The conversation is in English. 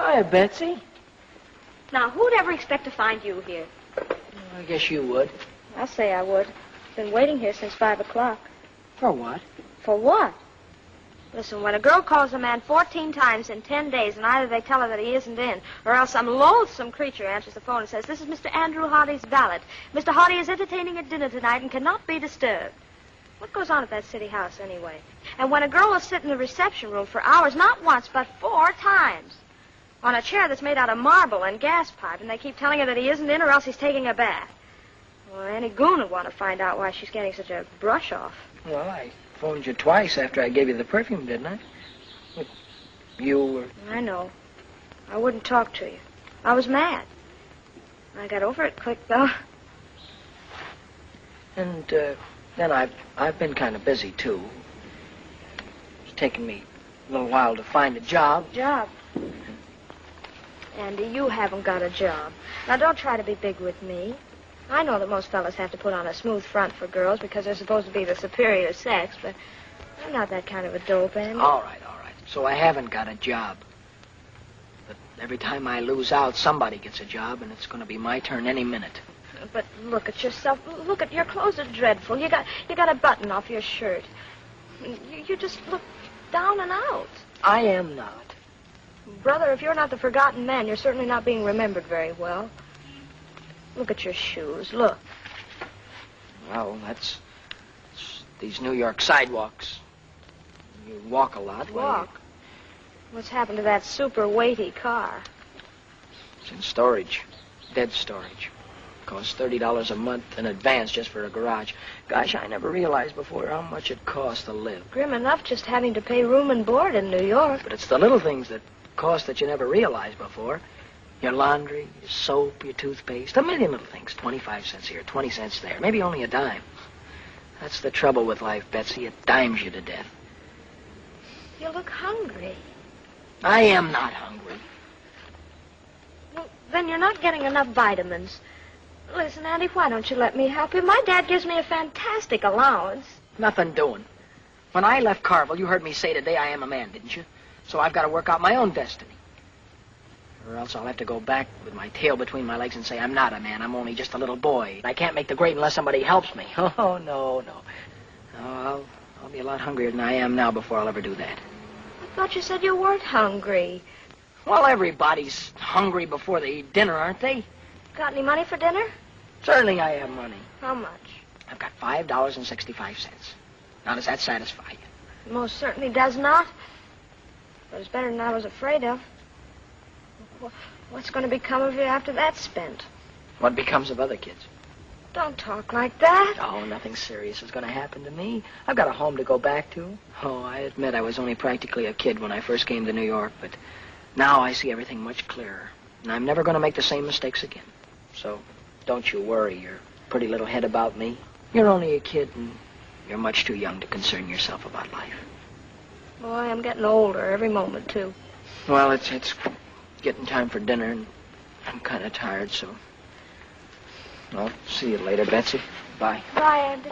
Hi, Betsy. Now, who'd ever expect to find you here? I guess you would. I'll say I would. Been waiting here since 5 o'clock. For what? For what? Listen, when a girl calls a man 14 times in 10 days, and either they tell her that he isn't in, or else some loathsome creature answers the phone and says, "This is Mr. Andrew Hardy's valet. Mr. Hardy is entertaining at dinner tonight and cannot be disturbed." What goes on at that city house, anyway? And when a girl will sit in the reception room for hours, not once, but 4 times, on a chair that's made out of marble and gas pipe, and they keep telling her that he isn't in or else he's taking a bath. Well, any goon would want to find out why she's getting such a brush off. Well, I phoned you twice after I gave you the perfume, didn't I? But you were... I know. I wouldn't talk to you. I was mad. I got over it quick, though. And, then I've been kind of busy, too. It's taken me a little while to find a job. Job? Andy, you haven't got a job. Now, don't try to be big with me. I know that most fellas have to put on a smooth front for girls because they're supposed to be the superior sex, but I'm not that kind of a dope, Andy. All right. So I haven't got a job. But every time I lose out, somebody gets a job, and it's going to be my turn any minute. But look at yourself. Look at your clothes are dreadful. You got a button off your shirt. You just look down and out. I am not. Brother, if you're not the forgotten man, you're certainly not being remembered very well. Look at your shoes. Look. Well, that's these New York sidewalks. You walk a lot. Walk? What's happened to that super weighty car? It's in storage. Dead storage. Costs $30 a month in advance just for a garage. Gosh, I never realized before how much it costs to live. Grim enough just having to pay room and board in New York. But it's the little things that cost that you never realized before. Your laundry, your soap, your toothpaste, a million little things. 25 cents here, 20 cents there, maybe only a dime. That's the trouble with life, Betsy. It dimes you to death. You look hungry. I am not hungry. Well, then you're not getting enough vitamins. Listen, Andy, why don't you let me help you? My dad gives me a fantastic allowance. Nothing doing. When I left Carville, you heard me say today I am a man, didn't you? So I've got to work out my own destiny. Or else I'll have to go back with my tail between my legs and say, I'm not a man, I'm only just a little boy. I can't make the grade unless somebody helps me. Oh, no. I'll be a lot hungrier than I am now before I'll ever do that. I thought you said you weren't hungry. Well, everybody's hungry before they eat dinner, aren't they? Got any money for dinner? Certainly I have money. How much? I've got $5.65. Now, does that satisfy you? Most certainly does not. But it's better than I was afraid of. What's going to become of you after that's spent? What becomes of other kids? Don't talk like that. Oh, nothing serious is going to happen to me. I've got a home to go back to. Oh, I admit I was only practically a kid when I first came to New York, but now I see everything much clearer. And I'm never going to make the same mistakes again. So don't you worry your pretty little head about me. You're only a kid, and you're much too young to concern yourself about life. Boy, I'm getting older every moment, too. Well, it's getting time for dinner, and I'm kind of tired, so... I'll see you later, Betsy. Bye. Bye, Andy.